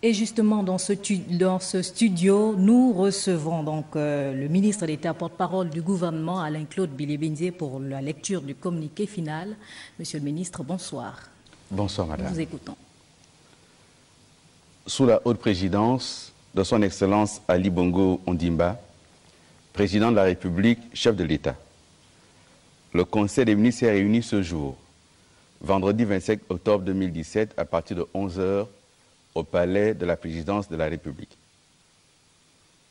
Et justement, dans ce studio, nous recevons donc le ministre d'État porte-parole du gouvernement, Alain-Claude Bilibinze, pour la lecture du communiqué final. Monsieur le ministre, bonsoir. Bonsoir, madame. Nous vous écoutons. Sous la haute présidence de son Excellence Ali Bongo Ondimba, président de la République, chef de l'État, le Conseil des ministres s'est réuni ce jour, vendredi 25 octobre 2017, à partir de 11 h, au palais de la présidence de la République.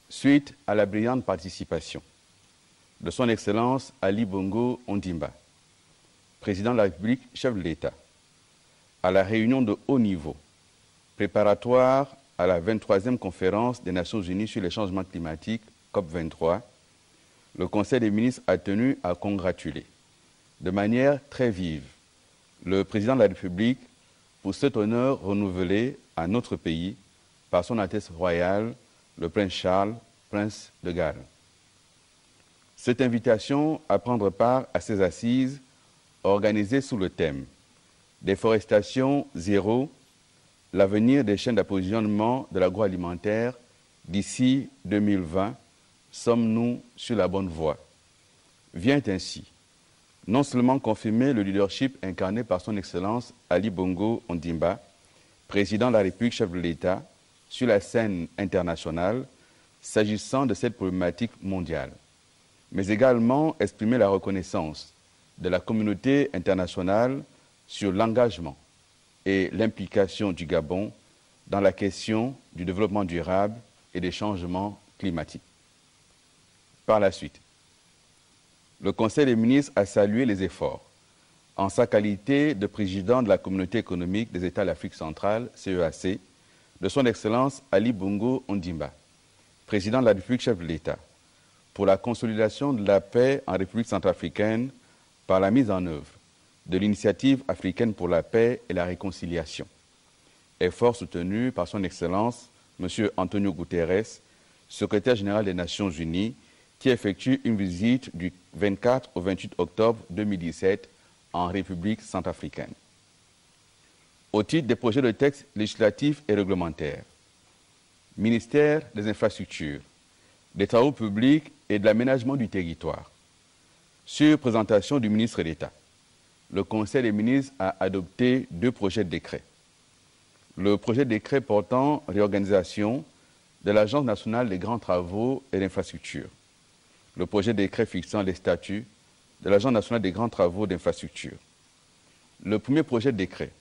Suite à la brillante participation de son Excellence Ali Bongo Ondimba, président de la République, chef de l'État, à la réunion de haut niveau préparatoire à la 23e conférence des Nations Unies sur les changements climatiques, COP23, le Conseil des ministres a tenu à congratuler de manière très vive le président de la République pour cet honneur renouvelé à notre pays par son Altesse royale, le prince Charles, prince de Galles. Cette invitation à prendre part à ces assises organisées sous le thème « Déforestation zéro, l'avenir des chaînes d'approvisionnement de l'agroalimentaire d'ici 2020, sommes-nous sur la bonne voie ?» vient ainsi non seulement confirmer le leadership incarné par son Excellence Ali Bongo Ondimba, président de la République, chef de l'État, sur la scène internationale, s'agissant de cette problématique mondiale, mais également exprimer la reconnaissance de la communauté internationale sur l'engagement et l'implication du Gabon dans la question du développement durable et des changements climatiques. Par la suite, le Conseil des ministres a salué les efforts, en sa qualité de président de la Communauté économique des États de l'Afrique centrale, CEAC, de son Excellence Ali Bongo Ondimba, président de la République, chef de l'État, pour la consolidation de la paix en République centrafricaine par la mise en œuvre de l'initiative africaine pour la paix et la réconciliation, effort soutenu par son Excellence M. Antonio Guterres, secrétaire général des Nations Unies, qui effectue une visite du 24 au 28 octobre 2017 en République centrafricaine. Au titre des projets de textes législatifs et réglementaires, ministère des Infrastructures, des Travaux publics et de l'aménagement du territoire, sur présentation du ministre d'État, le Conseil des ministres a adopté 2 projets de décret. Le projet de décret portant réorganisation de l'Agence nationale des grands travaux et d'infrastructures, le projet de décret fixant les statuts de l'Agence nationale des grands travaux d'infrastructure. Le premier projet de décret,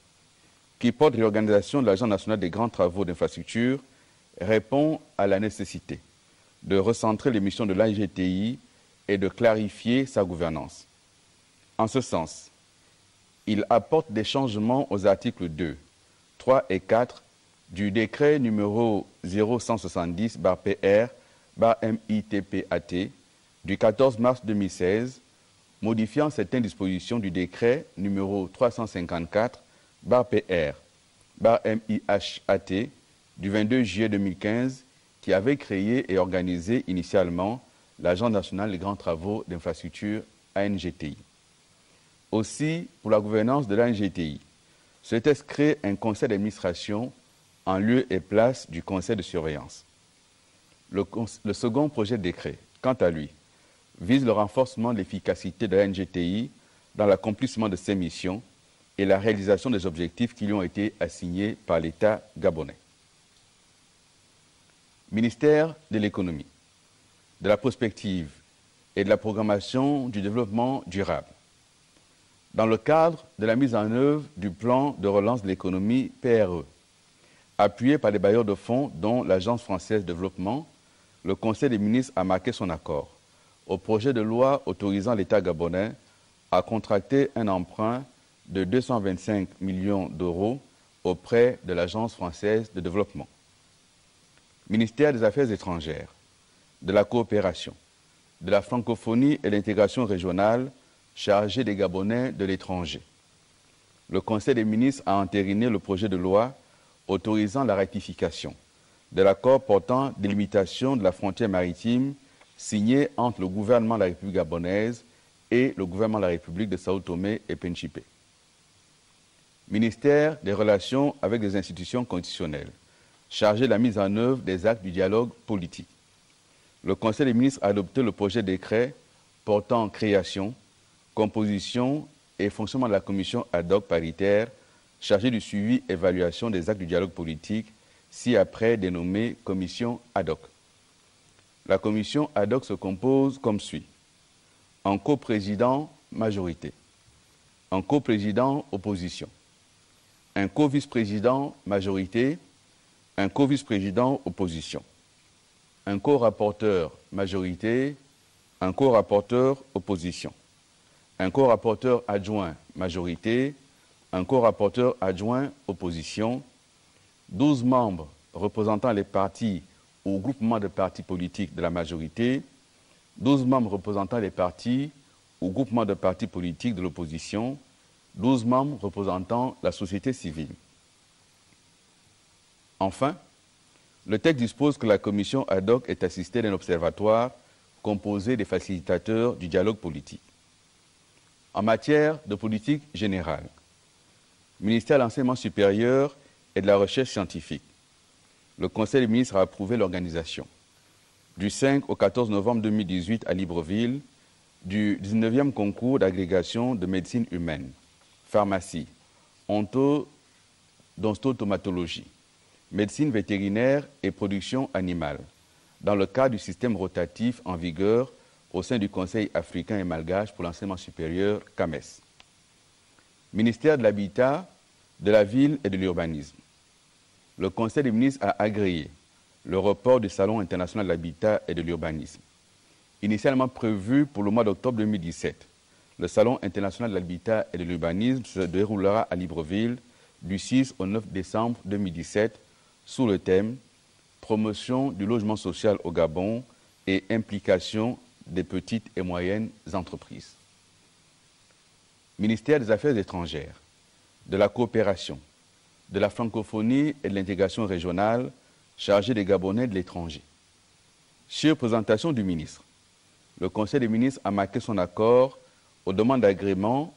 qui porte réorganisation de l'Agence nationale des grands travaux d'infrastructure, répond à la nécessité de recentrer les missions de l'AGTI et de clarifier sa gouvernance. En ce sens, il apporte des changements aux articles 2, 3 et 4 du décret numéro 0170-PR-MITPAT du 14 mars 2016, modifiant certaines dispositions du décret numéro 354-PR-MIHAT du 22 juillet 2015 qui avait créé et organisé initialement l'Agence nationale des grands travaux d'infrastructure ANGTI. Aussi, pour la gouvernance de l'ANGTI, ce texte crée un conseil d'administration en lieu et place du conseil de surveillance. Le second projet de décret, quant à lui, vise le renforcement de l'efficacité de l'ANGTI dans l'accomplissement de ses missions et la réalisation des objectifs qui lui ont été assignés par l'État gabonais. Ministère de l'économie, de la prospective et de la programmation du développement durable. Dans le cadre de la mise en œuvre du plan de relance de l'économie PRE, appuyé par des bailleurs de fonds dont l'Agence française de développement, le Conseil des ministres a marqué son accord au projet de loi autorisant l'État gabonais à contracter un emprunt de 225 millions d'euros auprès de l'Agence française de développement. Ministère des Affaires étrangères, de la coopération, de la francophonie et de l'intégration régionale chargé des Gabonais de l'étranger. Le Conseil des ministres a entériné le projet de loi autorisant la ratification de l'accord portant délimitation de la frontière maritime signé entre le gouvernement de la République gabonaise et le gouvernement de la République de Sao Tomé et Principe. Ministère des Relations avec les institutions constitutionnelles, chargé de la mise en œuvre des actes du dialogue politique. Le Conseil des ministres a adopté le projet de décret portant création, composition et fonctionnement de la commission ad hoc paritaire chargée du suivi et évaluation des actes du dialogue politique, ci-après dénommée commission ad hoc. La commission ad hoc se compose comme suit. Un coprésident, majorité. Un coprésident, opposition. Un co-vice-président, majorité. Un co-vice-président, opposition. Un co-rapporteur, majorité. Un co-rapporteur, opposition. Un co-rapporteur adjoint, majorité. Un co-rapporteur adjoint, opposition. 12 membres représentant les partis ou groupements de partis politiques de la majorité. 12 membres représentant les partis ou groupements de partis politiques de l'opposition. 12 membres représentant la société civile. Enfin, le texte dispose que la commission ad hoc est assistée d'un observatoire composé des facilitateurs du dialogue politique. En matière de politique générale, ministère de l'Enseignement supérieur et de la Recherche scientifique, le Conseil des ministres a approuvé l'organisation du 5 au 14 novembre 2018 à Libreville du 19e concours d'agrégation de médecine humaine, pharmacie, odontostomatologie, médecine vétérinaire et production animale, dans le cadre du système rotatif en vigueur au sein du Conseil africain et malgache pour l'enseignement supérieur, CAMES. Ministère de l'Habitat, de la Ville et de l'Urbanisme. Le Conseil des ministres a agréé le report du Salon international de l'habitat et de l'urbanisme. Initialement prévu pour le mois d'octobre 2017, le Salon international de l'habitat et de l'urbanisme se déroulera à Libreville du 6 au 9 décembre 2017 sous le thème « Promotion du logement social au Gabon et implication des petites et moyennes entreprises ». Ministère des Affaires étrangères, de la coopération, de la francophonie et de l'intégration régionale chargé des Gabonais de l'étranger. Sur présentation du ministre, le Conseil des ministres a marqué son accord aux demandes d'agrément,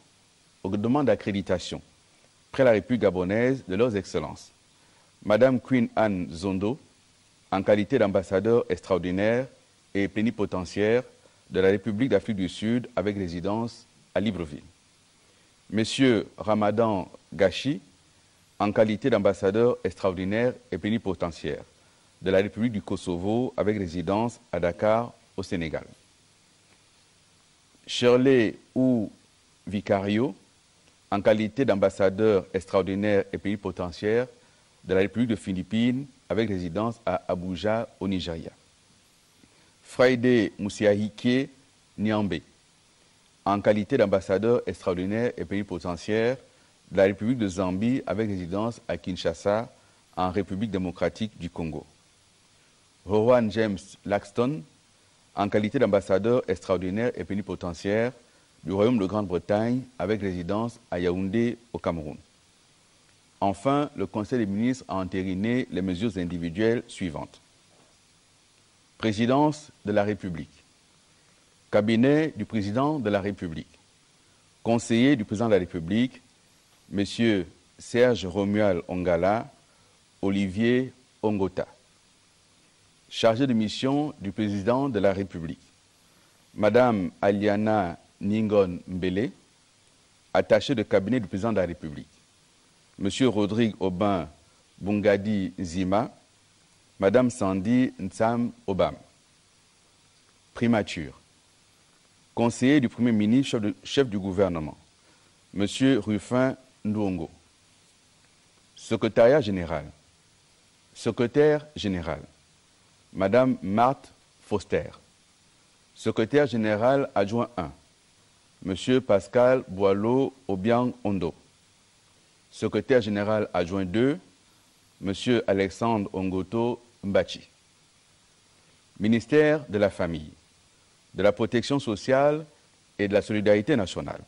aux demandes d'accréditation près la République gabonaise de leurs excellences. Madame Queen Anne Zondo, en qualité d'ambassadeur extraordinaire et plénipotentiaire de la République d'Afrique du Sud avec résidence à Libreville. Monsieur Ramadan Gachi, en qualité d'ambassadeur extraordinaire et plénipotentiaire de la République du Kosovo avec résidence à Dakar, au Sénégal. Shirley Ou Vicario, en qualité d'ambassadeur extraordinaire et plénipotentiaire de la République de Philippines avec résidence à Abuja, au Nigeria. Friday Musiahike Niambe, en qualité d'ambassadeur extraordinaire et plénipotentiaire de la République de Zambie avec résidence à Kinshasa, en République démocratique du Congo. Rowan James Laxton, en qualité d'ambassadeur extraordinaire et plénipotentiaire du Royaume de Grande-Bretagne avec résidence à Yaoundé, au Cameroun. Enfin, le Conseil des ministres a entériné les mesures individuelles suivantes. Présidence de la République. Cabinet du Président de la République. Conseiller du Président de la République, M. Serge Romuald Ongala, Olivier Ongota. Chargé de mission du Président de la République, Madame Aliana Ningon Mbele, attachée de cabinet du Président de la République, Monsieur Rodrigue Aubin Bungadi Zima, Madame Sandy Ntsam Obam. Primature. Conseiller du Premier ministre, chef du gouvernement, Monsieur Rufin Ndongo. Secrétariat général. Secrétaire général, Madame Marthe Foster. Secrétaire général adjoint 1, Monsieur Pascal Boileau Obiang Ondo. Secrétaire général adjoint 2, Monsieur Alexandre Ongoto Mbachi. Ministère de la Famille, de la Protection sociale et de la Solidarité nationale.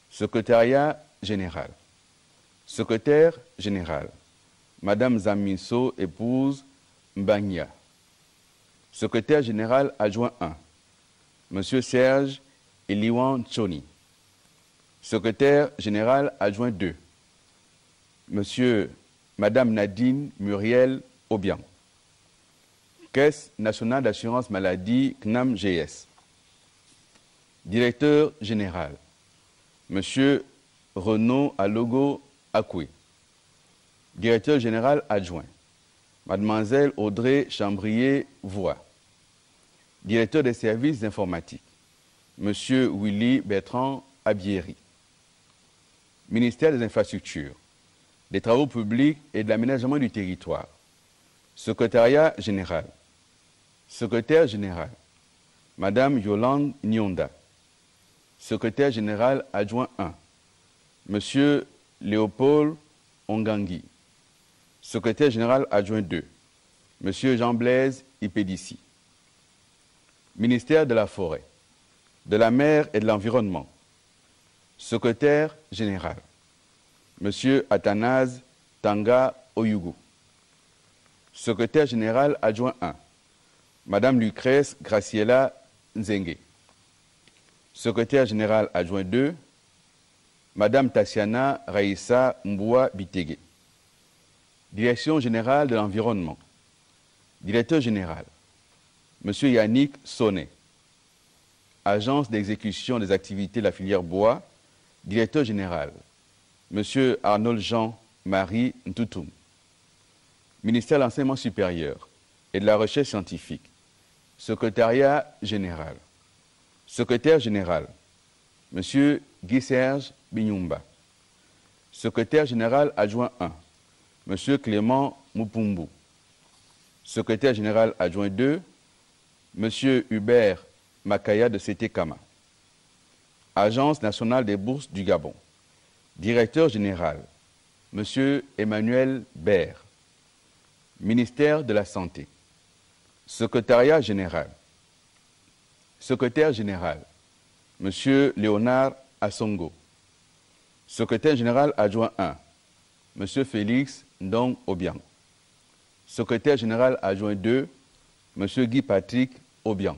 Secrétariat général. Secrétaire général, Madame Zamiso, épouse Mbagna. Secrétaire général adjoint 1, Monsieur Serge Eliwan Tchoni. Secrétaire général adjoint 2, Madame Nadine Muriel Obiang. Caisse nationale d'assurance maladie CNAM-GS. Directeur général, M. Renaud Alogo Akoué. Directeur général adjoint, Mademoiselle Audrey Chambrier-Voix. Directeur des services informatiques, M. Willy Bertrand Abieri. Ministère des Infrastructures, des Travaux publics et de l'Aménagement du territoire. Secrétariat général. Secrétaire général, Madame Yolande Nyonda. Secrétaire général adjoint 1, Monsieur Léopold Ongangi. Secrétaire général adjoint 2, Monsieur Jean-Blaise Ipédissi. Ministère de la Forêt, de la Mer et de l'Environnement. Secrétaire général, Monsieur Athanase Tanga Oyugu. Secrétaire général adjoint 1, Madame Lucrèce Graciela Nzenge. Secrétaire général adjoint 2, Madame Tassiana Raïssa Mboua Bitege. Direction générale de l'environnement. Directeur général, Monsieur Yannick Sonnet. Agence d'exécution des activités de la filière bois. Directeur général, Monsieur Arnold Jean-Marie Ntoutoum. Ministère de l'enseignement supérieur et de la recherche scientifique. Secrétariat général. Secrétaire général, M. Guy-Serge Binyumba. Secrétaire général adjoint 1, M. Clément Mupumbu. Secrétaire général adjoint 2, M. Hubert Makaya de CT-Kama. Agence nationale des bourses du Gabon. Directeur général, M. Emmanuel Baer. Ministère de la Santé. Secrétariat général. Secrétaire général, M. Léonard Assongo. Secrétaire général adjoint 1, M. Félix Ndong Obiang. Secrétaire général adjoint 2, M. Guy Patrick Obiang.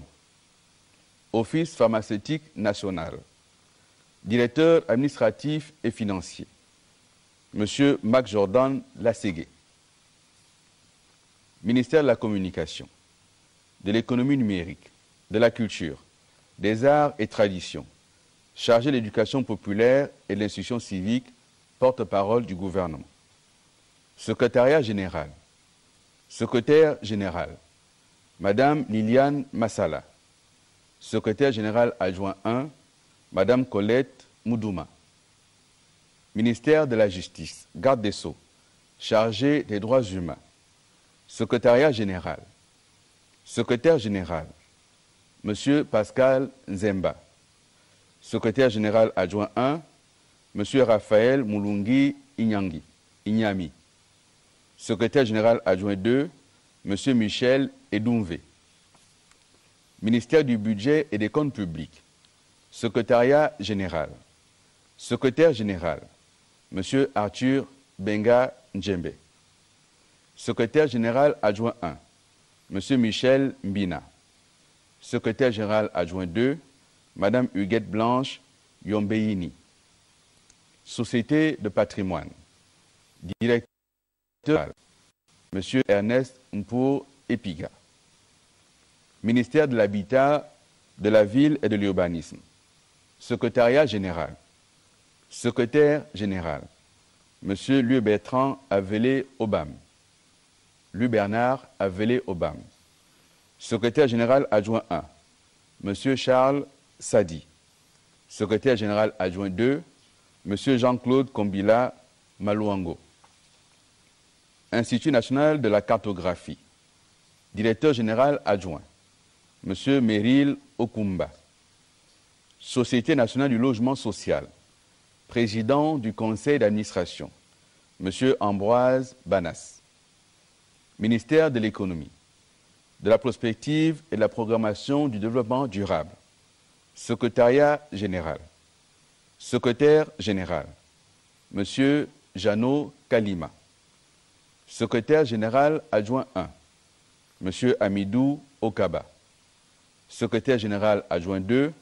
Office pharmaceutique national. Directeur administratif et financier, M. Mac Jordan Lasségué. Ministère de la Communication, de l'économie numérique, de la culture, des arts et traditions, chargé de l'éducation populaire et de l'instruction civique, porte-parole du gouvernement. Secrétariat général. Secrétaire général, Madame Liliane Massala. Secrétaire général adjoint 1, Madame Colette Moudouma. Ministère de la Justice, garde des Sceaux, chargé des droits humains. Secrétariat général. Secrétaire général, Monsieur Pascal Nzemba. Secrétaire général adjoint 1, Monsieur Raphaël Moulungi Inyami. Secrétaire général adjoint 2, Monsieur Michel Edoumvé. Ministère du Budget et des Comptes publics. Secrétariat général. Secrétaire général, Monsieur Arthur Benga Ndjembe. Secrétaire général adjoint 1, Monsieur Michel Mbina. Secrétaire général adjoint 2, Madame Huguette Blanche Yombeini. Société de patrimoine. Directeur, Monsieur Ernest Mpour Epiga. Ministère de l'Habitat, de la Ville et de l'Urbanisme. Secrétariat général. Secrétaire général, Monsieur Louis Bertrand Avelé-Obam. Louis Bernard Avelé-Obam. Secrétaire général adjoint 1, Monsieur Charles Sadi. Secrétaire général adjoint 2, Monsieur Jean-Claude Kombila Malouango. Institut national de la cartographie. Directeur général adjoint, Monsieur Meryl Okumba. Société nationale du logement social. Président du conseil d'administration, Monsieur Ambroise Banas. Ministère de l'économie, de la prospective et de la programmation du développement durable. Secrétariat général. Secrétaire général, Monsieur Jeannot Kalima. Secrétaire général adjoint 1, Monsieur Amidou Okaba. Secrétaire général adjoint 2,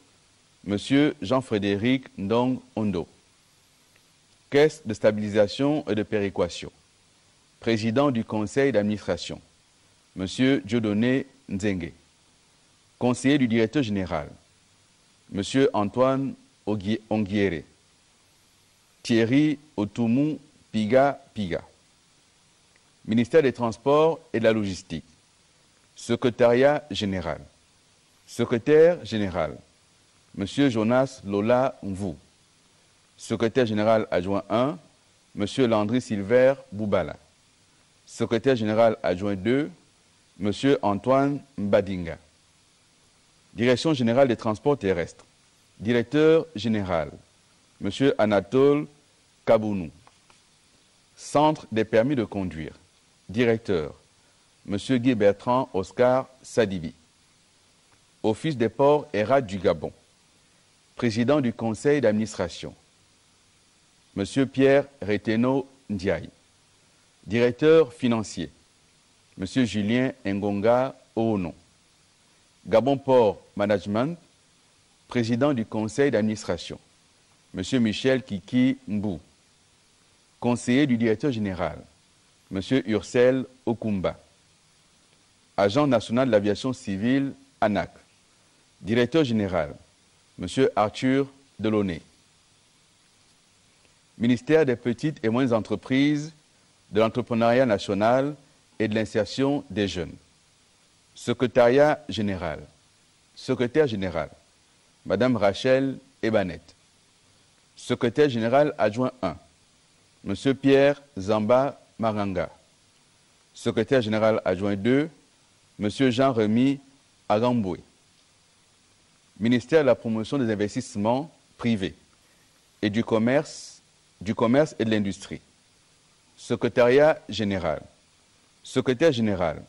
Monsieur Jean-Frédéric Ndong Ondo. Caisse de stabilisation et de péréquation. président du conseil d'administration, M. Dieudonné Nzenge. Conseiller du directeur général, M. Antoine Onguiere. Thierry Otoumou Piga. Ministère des Transports et de la Logistique. Secrétariat général. Secrétaire général, M. Jonas Lola Mvou. Secrétaire général adjoint 1, M. Landry Silver Boubala. Secrétaire général adjoint 2, M. Antoine Mbadinga. Direction générale des transports terrestres. Directeur général, M. Anatole Kabounou. Centre des permis de conduire. Directeur, M. Guy Bertrand Oscar Sadibi. Office des ports et rades du Gabon. Président du conseil d'administration, M. Pierre Reteno Ndiaye. Directeur financier, M. Julien Ngonga Oono. Gabon Port Management. Président du conseil d'administration, M. Michel Kiki Mbou. Conseiller du directeur général, M. Ursel Okumba. Agent national de l'aviation civile, ANAC. Directeur général, M. Arthur Delaunay. Ministère des petites et moyennes entreprises, de l'entrepreneuriat national et de l'insertion des jeunes. Secrétariat général. Secrétaire général, Madame Rachel Ebanet. Secrétaire général adjoint 1, M. Pierre Zamba Maranga. Secrétaire général adjoint 2, M. Jean-Rémy Agamboué. Ministère de la promotion des investissements privés et du commerce et de l'industrie. Secrétariat général. Secrétaire général,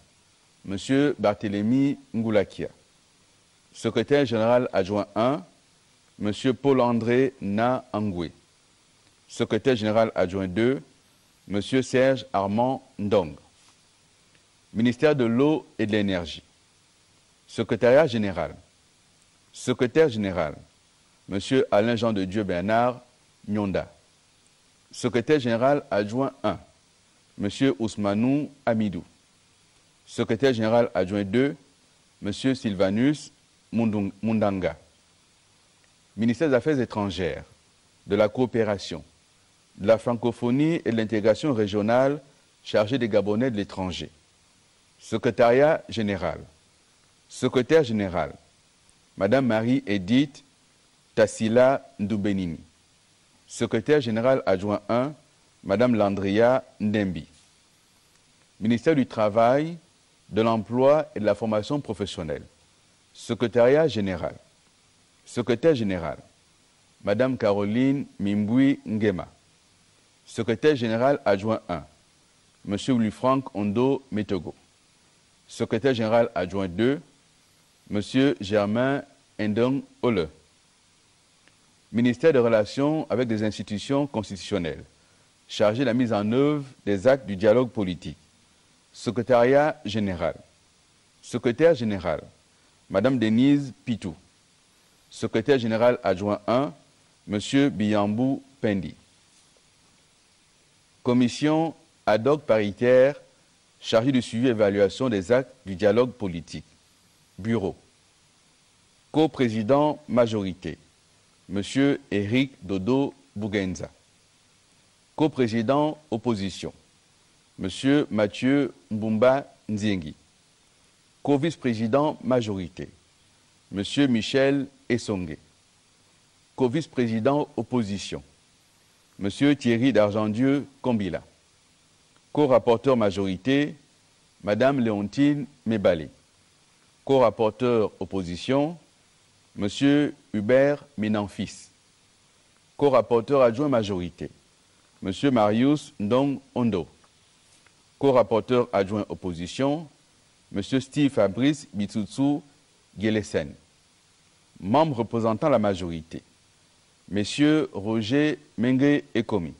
M. Barthélemy Ngoulakia. Secrétaire général adjoint 1, M. Paul-André Na Angoué. Secrétaire général adjoint 2, M. Serge Armand Ndong. Ministère de l'eau et de l'énergie. Secrétariat général. Secrétaire général, M. Alain Jean de Dieu Bernard Nyonda. Secrétaire général adjoint 1, M. Ousmanou Amidou. Secrétaire général adjoint 2, M. Sylvanus Mundanga. Ministère des Affaires étrangères, de la coopération, de la francophonie et de l'intégration régionale chargé des Gabonais de l'étranger. Secrétariat général. Secrétaire général, Madame Marie-Édith Tassila Ndoubenini. Secrétaire général adjoint 1, Madame Landria Ndembi. Ministère du Travail, de l'Emploi et de la Formation professionnelle. Secrétariat général. Secrétaire général, Madame Caroline Mimboui Ngema. Secrétaire général adjoint 1, Monsieur Louis-Franck Ondo Metogo. Secrétaire général adjoint 2, Monsieur Germain Ndong Ole. Ministère des Relations avec des institutions constitutionnelles, chargé de la mise en œuvre des actes du dialogue politique. Secrétariat général. Secrétaire général, Madame Denise Pitou. Secrétaire général adjoint 1, Monsieur Biyambou Pendi. Commission ad hoc paritaire chargée du suivi et évaluation des actes du dialogue politique. Bureau. Co-président majorité, Monsieur Éric Dodo Bougenza. Co-président opposition, Monsieur Mathieu Mbumba Nziengi. Co-vice-président majorité, Monsieur Michel Essongue. Co-vice-président opposition, Monsieur Thierry d'Argendieu Kombila. Co-rapporteur majorité, Madame Léontine Mébali. Co-rapporteur opposition, Monsieur Hubert Ménanfis. Co-rapporteur adjoint majorité, Monsieur Marius Ndong Ondo. Co-rapporteur adjoint opposition, Monsieur Steve Fabrice Bitsutsu Guélesen. Membre représentant la majorité, Messieurs Roger Mengue Ekomi,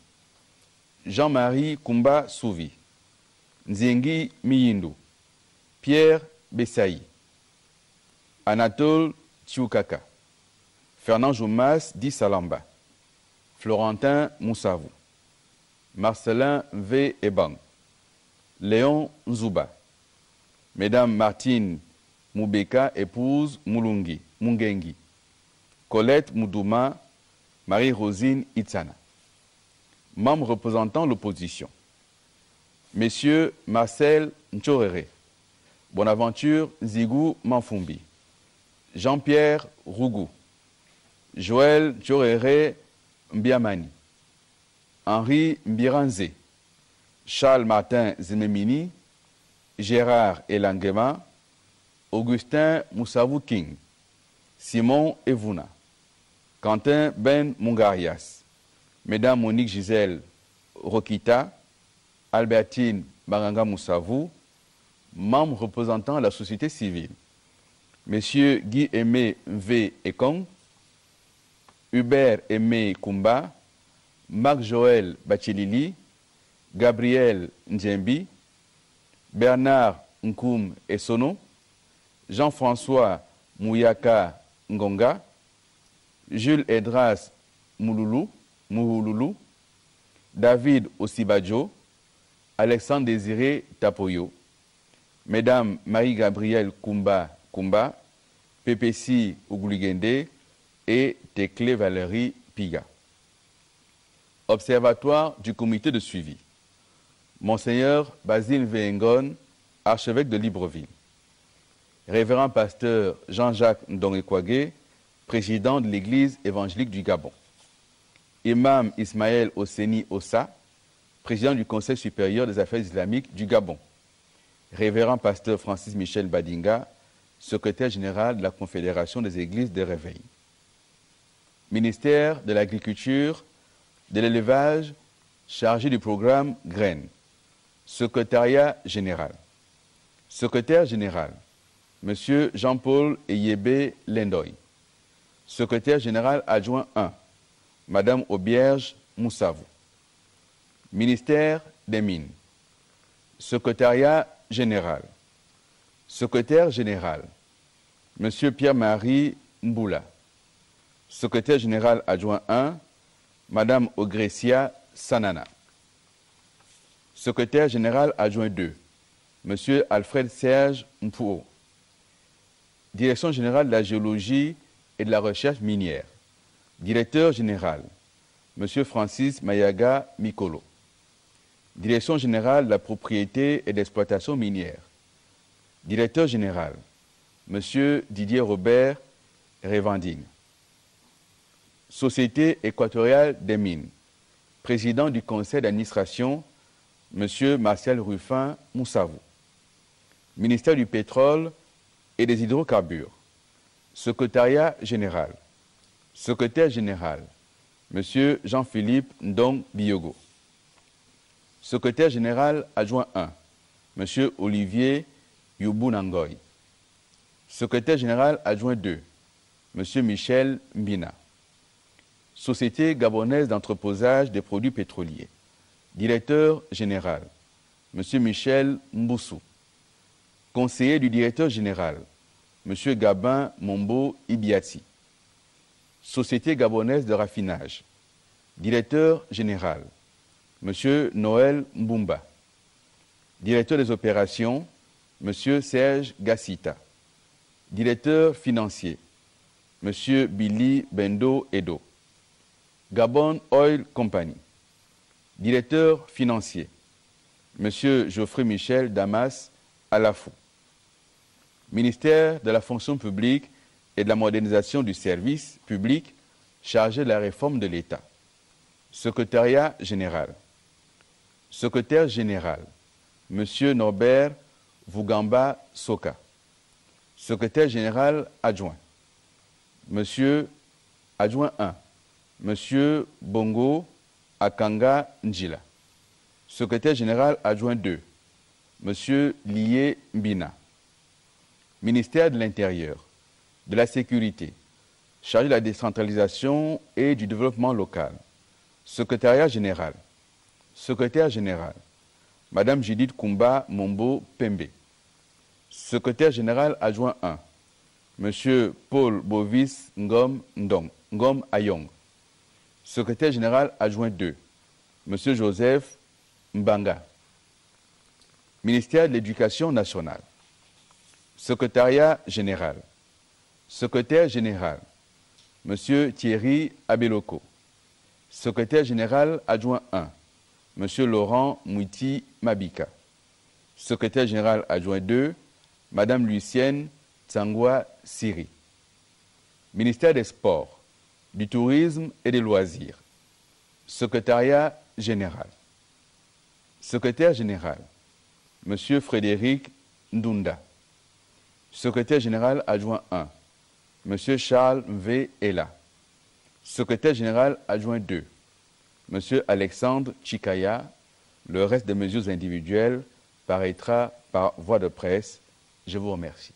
Jean-Marie Kumba Souvi, Nziengi Miyindu, Pierre Bessaï, Anatole Tchoukaka, Fernand Joumas Di Salamba, Florentin Moussavou, Marcelin V. Ebang, Léon Nzuba. Mesdames Martine Moubeka, épouse Mungengi. Colette Moudouma, Marie-Rosine Itzana. Membres représentant l'opposition. Messieurs Marcel Ntchorere, Bonaventure Zigou Manfumbi, Jean-Pierre Rougou, Joël Ntchorere Mbiamani, Henri Mbiranze, Charles Martin Zememini, Gérard Elangema, Augustin Moussavou King, Simon Evuna, Quentin Ben Mungarias, Mesdames Monique Gisèle Rokita, Albertine Baranga Moussavou, membres représentant la société civile. Messieurs Guy Aimé V. Ekong, Hubert Aimé Kumba, Marc-Joël Bachilili, Gabriel Ndjembi, Bernard Nkoum Essono, Jean-François Mouyaka Ngonga, Jules Edras Mouloulou, David Osibadjo, Alexandre Désiré Tapoyo, Mesdames Marie-Gabrielle Kumba, Pépessi Ougouligende et Tekle Valérie Piga. Observatoire du comité de suivi. Monseigneur Basile Vengon, archevêque de Libreville. Révérend pasteur Jean-Jacques Ndongekwage, président de l'Église évangélique du Gabon. Imam Ismaël Osseni Ossa, président du Conseil supérieur des affaires islamiques du Gabon. Révérend pasteur Francis Michel Badinga, secrétaire général de la Confédération des Églises de Réveil. Ministère de l'Agriculture, de l'Élevage, chargé du programme Graines. Secrétariat général. Secrétaire général, M. Jean-Paul Eyebe Lendoy. Secrétaire général adjoint 1, Mme Aubierge Moussavou. Ministère des Mines. Secrétariat général. Secrétaire général, M. Pierre-Marie Mboula. Secrétaire général adjoint 1, Mme Ogresia Sanana. Secrétaire général adjoint 2, M. Alfred Serge Mpouo. Direction générale de la géologie et de la recherche minière. Directeur général, M. Francis Mayaga Mikolo. Direction générale de la propriété et d'exploitation minière. Directeur général, M. Didier Robert Revanding. Société équatoriale des mines. Président du conseil d'administration, M. Martial Ruffin Moussavou. Ministère du pétrole et des hydrocarbures. Secrétariat général. Secrétaire général, M. Jean-Philippe Ndong Biogo. Secrétaire général adjoint 1, M. Olivier Youbou-Nangoy. Secrétaire général adjoint 2, M. Michel Mbina. Société gabonaise d'entreposage des produits pétroliers. Directeur général, M. Michel Mboussou. Conseiller du directeur général, M. Gabin Mombo Ibiati. Société gabonaise de raffinage. Directeur général, M. Noël Mbumba. Directeur des opérations, M. Serge Gassita. Directeur financier, M. Billy Bendo Edo. Gabon Oil Company. Directeur financier, M. Geoffrey Michel Damas Alafou. Ministère de la fonction publique et de la modernisation du service public chargé de la réforme de l'État. Secrétariat général. Secrétaire général, M. Norbert Vougamba Soka. Secrétaire général adjoint, M. adjoint 1, M. Bongo Akanga Njila. Secrétaire général adjoint 2, M. Lié Mbina. Ministère de l'Intérieur, de la Sécurité, chargé de la décentralisation et du développement local. Secrétariat général. Secrétaire général, Madame Judith Kumba Mombo Pembe. Secrétaire général adjoint 1, M. Paul Bovis Ngom Ndong, Ngom Ayong. Secrétaire général adjoint 2, M. Joseph Mbanga. Ministère de l'Éducation nationale. Secrétariat général. Secrétaire général, M. Thierry Abeloko. Secrétaire général adjoint 1, M. Laurent Mouiti Mabika. Secrétaire général adjoint 2, Mme Lucienne Tsangwa Siri. Ministère des Sports, du Tourisme et des Loisirs. Secrétariat général. Secrétaire général, M. Frédéric Ndunda. Secrétaire général adjoint 1, M. Charles V. Ella. Secrétaire général adjoint 2, M. Alexandre Chikaya. Le reste des mesures individuelles paraîtra par voie de presse. Je vous remercie.